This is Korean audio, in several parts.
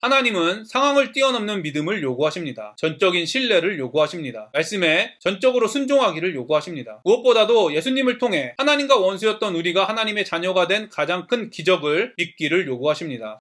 하나님은 상황을 뛰어넘는 믿음을 요구하십니다. 전적인 신뢰를 요구하십니다. 말씀에 전적으로 순종하기를 요구하십니다. 무엇보다도 예수님을 통해 하나님과 원수였던 우리가 하나님의 자녀가 된 가장 큰 기적을 믿기를 요구하십니다.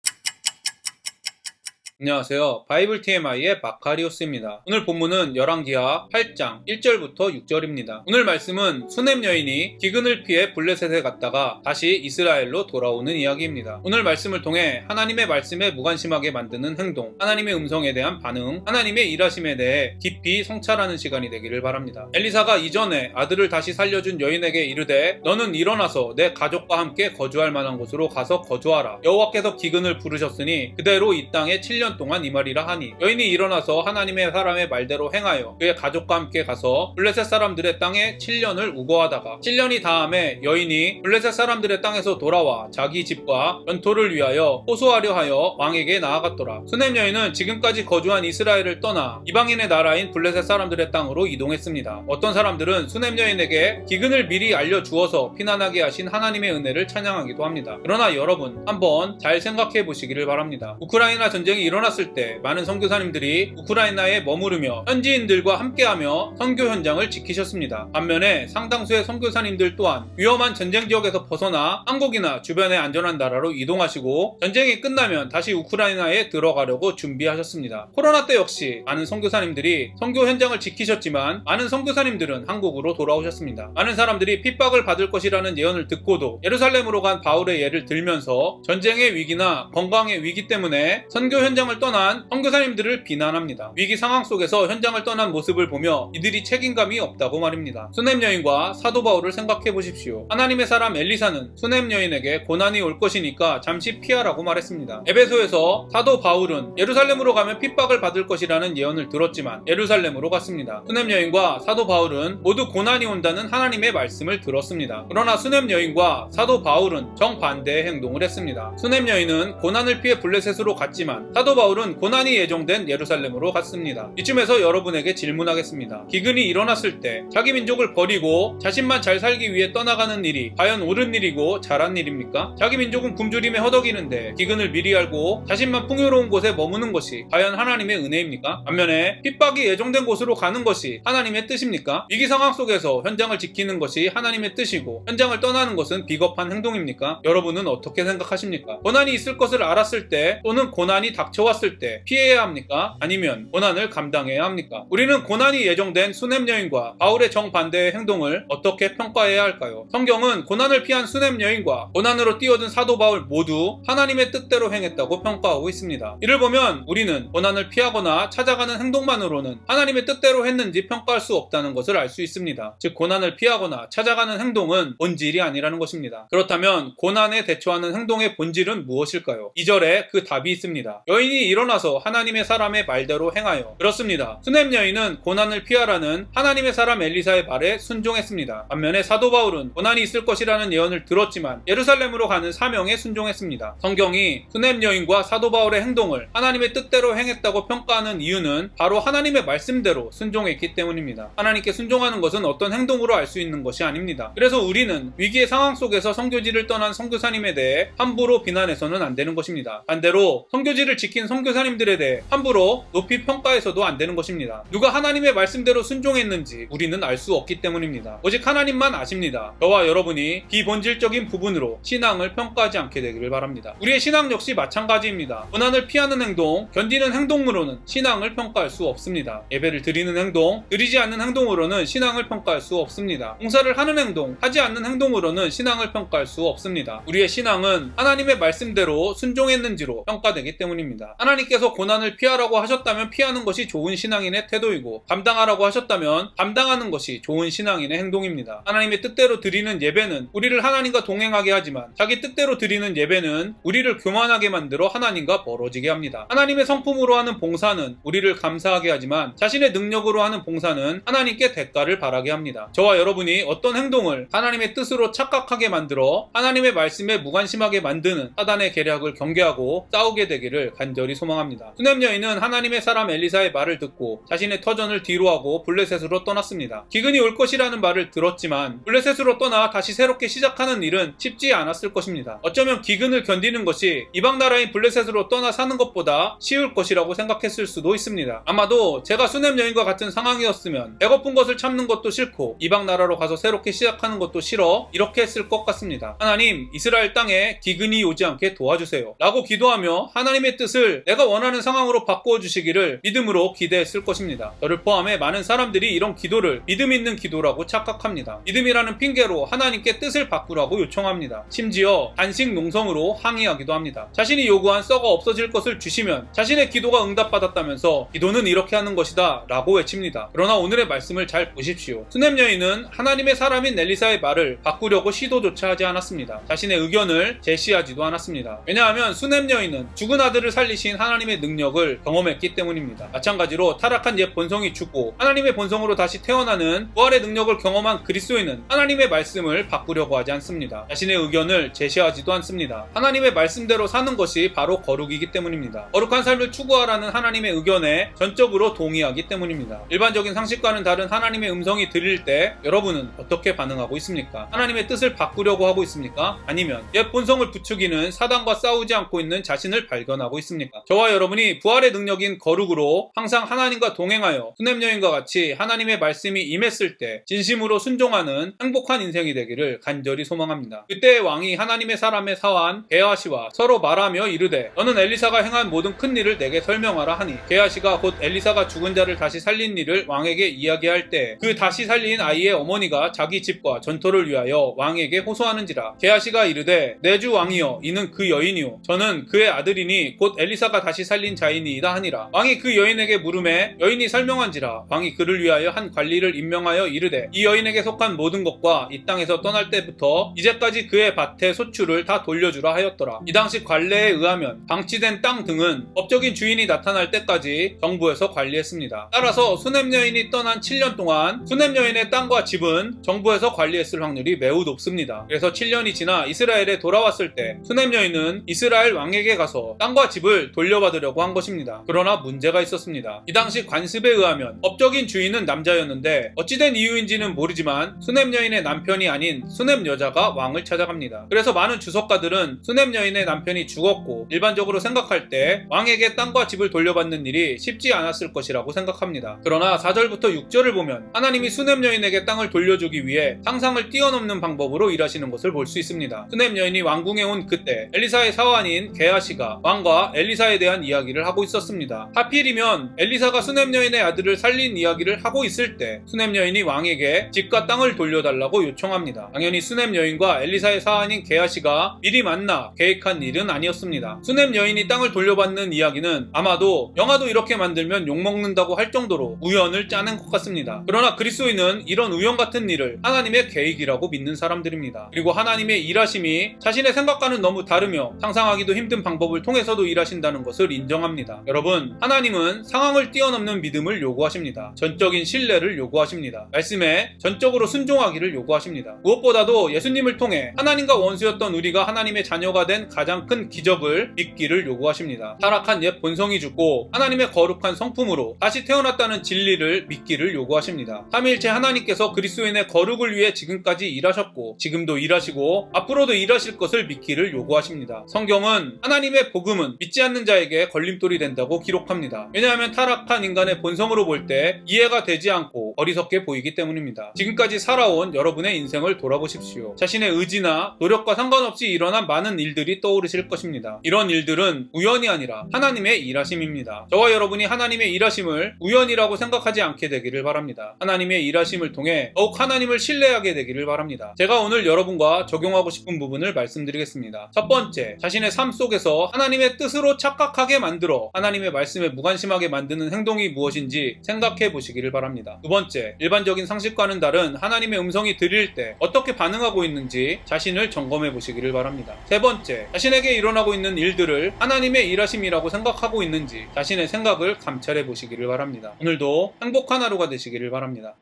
안녕하세요. 바이블 TMI의 마카리오스입니다. 오늘 본문은 열왕기하 8장 1절부터 6절입니다. 오늘 말씀은 수넴 여인이 기근을 피해 블레셋에 갔다가 다시 이스라엘로 돌아오는 이야기입니다. 오늘 말씀을 통해 하나님의 말씀에 무관심하게 만드는 행동, 하나님의 음성에 대한 반응, 하나님의 일하심에 대해 깊이 성찰하는 시간이 되기를 바랍니다. 엘리사가 이전에 아들을 다시 살려준 여인에게 이르되 너는 일어나서 내 가족과 함께 거주할 만한 곳으로 가서 거주하라. 여호와께서 기근을 부르셨으니 그대로 이 땅에 7년 동안 이 말이라 하니 여인이 일어나서 하나님의 사람의 말대로 행하여 그의 가족과 함께 가서 블레셋 사람들의 땅에 7년을 우거하다가 7년이 다음에 여인이 블레셋 사람들의 땅에서 돌아와 자기 집과 연토를 위하여 호소하려 하여 왕에게 나아갔더라. 수넴 여인은 지금까지 거주한 이스라엘을 떠나 이방인의 나라인 블레셋 사람들의 땅으로 이동했습니다. 어떤 사람들은 수넴 여인에게 기근을 미리 알려주어서 피난하게 하신 하나님의 은혜를 찬양하기도 합니다. 그러나 여러분 한번 잘 생각해 보시기를 바랍니다. 우크라이나 전쟁이 일어났을 때 많은 선교사님들이 우크라이나에 머무르며 현지인들과 함께하며 선교 현장을 지키셨습니다. 반면에 상당수의 선교사님들 또한 위험한 전쟁 지역에서 벗어나 한국이나 주변의 안전한 나라로 이동하시고 전쟁이 끝나면 다시 우크라이나에 들어가려고 준비하셨습니다. 코로나 때 역시 많은 선교사님들이 선교 현장을 지키셨지만 많은 선교사님들은 한국으로 돌아오셨습니다. 많은 사람들이 핍박을 받을 것이라는 예언을 듣고도 예루살렘으로 간 바울의 예를 들면서 전쟁의 위기나 건강의 위기 때문에 선교 현장을 떠난 선교사님들을 비난합니다. 위기 상황 속에서 현장을 떠난 모습을 보며 이들이 책임감이 없다고 말입니다. 수넴 여인과 사도 바울을 생각해 보십시오. 하나님의 사람 엘리사는 수넴 여인에게 고난이 올 것이니까 잠시 피하라고 말했습니다. 에베소에서 사도 바울은 예루살렘으로 가면 핍박을 받을 것이라는 예언을 들었지만 예루살렘으로 갔습니다. 수넴 여인과 사도 바울은 모두 고난이 온다는 하나님의 말씀을 들었습니다. 그러나 수넴 여인과 사도 바울은 정반대의 행동을 했습니다. 수넴 여인은 고난을 피해 블레셋으로 갔지만 사도 바울은 고난이 예정된 예루살렘으로 갔습니다. 이쯤에서 여러분에게 질문하겠습니다. 기근이 일어났을 때 자기 민족을 버리고 자신만 잘 살기 위해 떠나가는 일이 과연 옳은 일이고 잘한 일입니까? 자기 민족은 굶주림에 허덕이는데 기근을 미리 알고 자신만 풍요로운 곳에 머무는 것이 과연 하나님의 은혜입니까? 반면에 핍박이 예정된 곳으로 가는 것이 하나님의 뜻입니까? 위기 상황 속에서 현장을 지키는 것이 하나님의 뜻이고 현장을 떠나는 것은 비겁한 행동입니까? 여러분은 어떻게 생각하십니까? 고난이 있을 것을 알았을 때 또는 고난이 닥쳐왔을 때 피해야 합니까? 아니면 고난을 감당해야 합니까? 우리는 고난이 예정된 수넴 여인과 바울의 정반대의 행동을 어떻게 평가해야 할까요? 성경은 고난을 피한 수넴 여인과 고난으로 뛰어든 사도 바울 모두 하나님의 뜻대로 행했다고 평가하고 있습니다. 이를 보면 우리는 고난을 피하거나 찾아가는 행동만으로는 하나님의 뜻대로 했는지 평가할 수 없다는 것을 알 수 있습니다. 즉 고난을 피하거나 찾아가는 행동은 본질이 아니라는 것입니다. 그렇다면 고난에 대처하는 행동의 본질은 무엇일까요? 2절에 그 답이 있습니다. 여인이 일어나서 하나님의 사람의 말대로 행하여. 그렇습니다. 수넴 여인은 고난을 피하라는 하나님의 사람 엘리사의 말에 순종했습니다. 반면에 사도 바울은 고난이 있을 것이라는 예언을 들었지만 예루살렘으로 가는 사명에 순종했습니다. 성경이 수넴 여인과 사도 바울의 행동을 하나님의 뜻대로 행했다고 평가하는 이유는 바로 하나님의 말씀대로 순종했기 때문입니다. 하나님께 순종하는 것은 어떤 행동으로 알 수 있는 것이 아닙니다. 그래서 우리는 위기의 상황 속에서 선교지를 떠난 선교사님에 대해 함부로 비난해서는 안 되는 것입니다. 반대로 선교지를 지킨 선교사님들에 대해 함부로 높이 평가해서도 안 되는 것입니다. 누가 하나님의 말씀대로 순종했는지 우리는 알 수 없기 때문입니다. 오직 하나님만 아십니다. 저와 여러분이 비본질적인 부분으로 신앙을 평가하지 않게 되기를 바랍니다. 우리의 신앙 역시 마찬가지입니다. 고난을 피하는 행동, 견디는 행동으로는 신앙을 평가할 수 없습니다. 예배를 드리는 행동, 드리지 않는 행동으로는 신앙을 평가할 수 없습니다. 봉사를 하는 행동, 하지 않는 행동으로는 신앙을 평가할 수 없습니다. 우리의 신앙은 하나님의 말씀대로 순종했는지로 평가되기 때문입니다. 하나님께서 고난을 피하라고 하셨다면 피하는 것이 좋은 신앙인의 태도이고 감당하라고 하셨다면 감당하는 것이 좋은 신앙인의 행동입니다. 하나님의 뜻대로 드리는 예배는 우리를 하나님과 동행하게 하지만 자기 뜻대로 드리는 예배는 우리를 교만하게 만들어 하나님과 멀어지게 합니다. 하나님의 성품으로 하는 봉사는 우리를 감사하게 하지만 자신의 능력으로 하는 봉사는 하나님께 대가를 바라게 합니다. 저와 여러분이 어떤 행동을 하나님의 뜻으로 착각하게 만들어 하나님의 말씀에 무관심하게 만드는 사단의 계략을 경계하고 싸우게 되기를 간절히 간절히 소망합니다. 수넴 여인은 하나님의 사람 엘리사의 말을 듣고 자신의 터전을 뒤로하고 블레셋으로 떠났습니다. 기근이 올 것이라는 말을 들었지만 블레셋으로 떠나 다시 새롭게 시작하는 일은 쉽지 않았을 것입니다. 어쩌면 기근을 견디는 것이 이방 나라인 블레셋으로 떠나 사는 것보다 쉬울 것이라고 생각했을 수도 있습니다. 아마도 제가 수넴 여인과 같은 상황이었으면 배고픈 것을 참는 것도 싫고 이방 나라로 가서 새롭게 시작하는 것도 싫어 이렇게 했을 것 같습니다. 하나님, 이스라엘 땅에 기근이 오지 않게 도와주세요 라고 기도하며 하나님의 뜻을 내가 원하는 상황으로 바꾸어 주시기를 믿음으로 기대했을 것입니다. 저를 포함해 많은 사람들이 이런 기도를 믿음 있는 기도라고 착각합니다. 믿음이라는 핑계로 하나님께 뜻을 바꾸라고 요청합니다. 심지어 단식 농성으로 항의하기도 합니다. 자신이 요구한 썩어 없어질 것을 주시면 자신의 기도가 응답받았다면서 기도는 이렇게 하는 것이다 라고 외칩니다. 그러나 오늘의 말씀을 잘 보십시오. 수넴 여인은 하나님의 사람인 엘리사의 말을 바꾸려고 시도조차 하지 않았습니다. 자신의 의견을 제시하지도 않았습니다. 왜냐하면 수넴 여인은 죽은 아들을 살리신 하나님의 능력을 경험했기 때문입니다. 마찬가지로 타락한 옛 본성이 죽고 하나님의 본성으로 다시 태어나는 부활의 능력을 경험한 그리스도인은 하나님의 말씀을 바꾸려고 하지 않습니다. 자신의 의견을 제시하지도 않습니다. 하나님의 말씀대로 사는 것이 바로 거룩이기 때문입니다. 거룩한 삶을 추구하라는 하나님의 의견에 전적으로 동의하기 때문입니다. 일반적인 상식과는 다른 하나님의 음성이 들릴 때 여러분은 어떻게 반응하고 있습니까? 하나님의 뜻을 바꾸려고 하고 있습니까? 아니면 옛 본성을 부추기는 사단과 싸우지 않고 있는 자신을 발견하고 있습니까? 저와 여러분이 부활의 능력인 거룩으로 항상 하나님과 동행하여 수넴 여인과 같이 하나님의 말씀이 임했을 때 진심으로 순종하는 행복한 인생이 되기를 간절히 소망합니다. 그때의 왕이 하나님의 사람의 사환 게하시와 서로 말하며 이르되 너는 엘리사가 행한 모든 큰 일을 내게 설명하라 하니 게하시가 곧 엘리사가 죽은 자를 다시 살린 일을 왕에게 이야기할 때 그 다시 살린 아이의 어머니가 자기 집과 전토를 위하여 왕에게 호소하는지라. 게하시가 이르되 내 주 왕이여 이는 그 여인이요 저는 그의 아들이니 곧 엘리사가 다시 살린 자이니이다 하니라. 왕이 그 여인에게 물음에 여인이 설명한지라. 왕이 그를 위하여 한 관리를 임명하여 이르되 이 여인에게 속한 모든 것과 이 땅에서 떠날 때부터 이제까지 그의 밭의 소출을 다 돌려주라 하였더라. 이 당시 관례에 의하면 방치된 땅 등은 법적인 주인이 나타날 때까지 정부에서 관리했습니다. 따라서 수넴 여인이 떠난 7년 동안 수넴 여인의 땅과 집은 정부에서 관리했을 확률이 매우 높습니다. 그래서 7년이 지나 이스라엘에 돌아왔을 때 수넴 여인은 이스라엘 왕에게 가서 땅과 집을 돌려받으려고 한 것입니다. 그러나 문제가 있었습니다. 이 당시 관습에 의하면 법적인 주인은 남자였는데 어찌된 이유인지는 모르지만 수넴 여인의 남편이 아닌 수넴 여자가 왕을 찾아갑니다. 그래서 많은 주석가들은 수넴 여인의 남편이 죽었고 일반적으로 생각할 때 왕에게 땅과 집을 돌려받는 일이 쉽지 않았을 것이라고 생각합니다. 그러나 4절부터 6절을 보면 하나님이 수넴 여인에게 땅을 돌려주기 위해 상상을 뛰어넘는 방법으로 일하시는 것을 볼 수 있습니다. 수넴 여인이 왕궁에 온 그때 엘리사의 사환인 게하시가 왕과 엘리사에 대한 이야기를 하고 있었습니다. 하필이면 엘리사가 수넴 여인의 아들을 살린 이야기를 하고 있을 때 수넴 여인이 왕에게 집과 땅을 돌려달라고 요청합니다. 당연히 수넴 여인과 엘리사의 사환인 게하시가 미리 만나 계획한 일은 아니었습니다. 수넴 여인이 땅을 돌려받는 이야기는 아마도 영화도 이렇게 만들면 욕먹는다고 할 정도로 우연을 짜낸 것 같습니다. 그러나 그리스도인은 이런 우연 같은 일을 하나님의 계획이라고 믿는 사람들입니다. 그리고 하나님의 일하심이 자신의 생각과는 너무 다르며 상상하기도 힘든 방법을 통해서도 일하신다는 것을 인정합니다. 여러분, 하나님은 상황을 뛰어넘는 믿음을 요구하십니다. 전적인 신뢰를 요구하십니다. 말씀에 전적으로 순종하기를 요구하십니다. 무엇보다도 예수님을 통해 하나님과 원수였던 우리가 하나님의 자녀가 된 가장 큰 기적을 믿기를 요구하십니다. 타락한 옛 본성이 죽고 하나님의 거룩한 성품으로 다시 태어났다는 진리를 믿기를 요구하십니다. 삼위일체 하나님께서 그리스도인의 거룩을 위해 지금까지 일하셨고 지금도 일하시고 앞으로도 일하실 것을 믿기를 요구하십니다. 성경은 하나님의 복음은 믿지 않는 자에게 걸림돌이 된다고 기록합니다. 왜냐하면 타락한 인간의 본성으로 볼 때 이해가 되지 않고 어리석게 보이기 때문입니다. 지금까지 살아온 여러분의 인생을 돌아보십시오. 자신의 의지나 노력과 상관없이 일어난 많은 일들이 떠오르실 것입니다. 이런 일들은 우연이 아니라 하나님의 일하심입니다. 저와 여러분이 하나님의 일하심을 우연이라고 생각하지 않게 되기를 바랍니다. 하나님의 일하심을 통해 더욱 하나님을 신뢰하게 되기를 바랍니다. 제가 오늘 여러분과 적용하고 싶은 부분을 말씀드리겠습니다. 첫 번째, 자신의 삶 속에서 하나님의 뜻으로 착각하게 만들어 하나님의 말씀에 무관심하게 만드는 행동이 무엇인지 생각해 보시기를 바랍니다. 두 번째, 일반적인 상식과는 다른 하나님의 음성이 들릴 때 어떻게 반응하고 있는지 자신을 점검해 보시기를 바랍니다. 세 번째, 자신에게 일어나고 있는 일들을 하나님의 일하심이라고 생각하고 있는지 자신의 생각을 감찰해 보시기를 바랍니다. 오늘도 행복한 하루가 되시기를 바랍니다.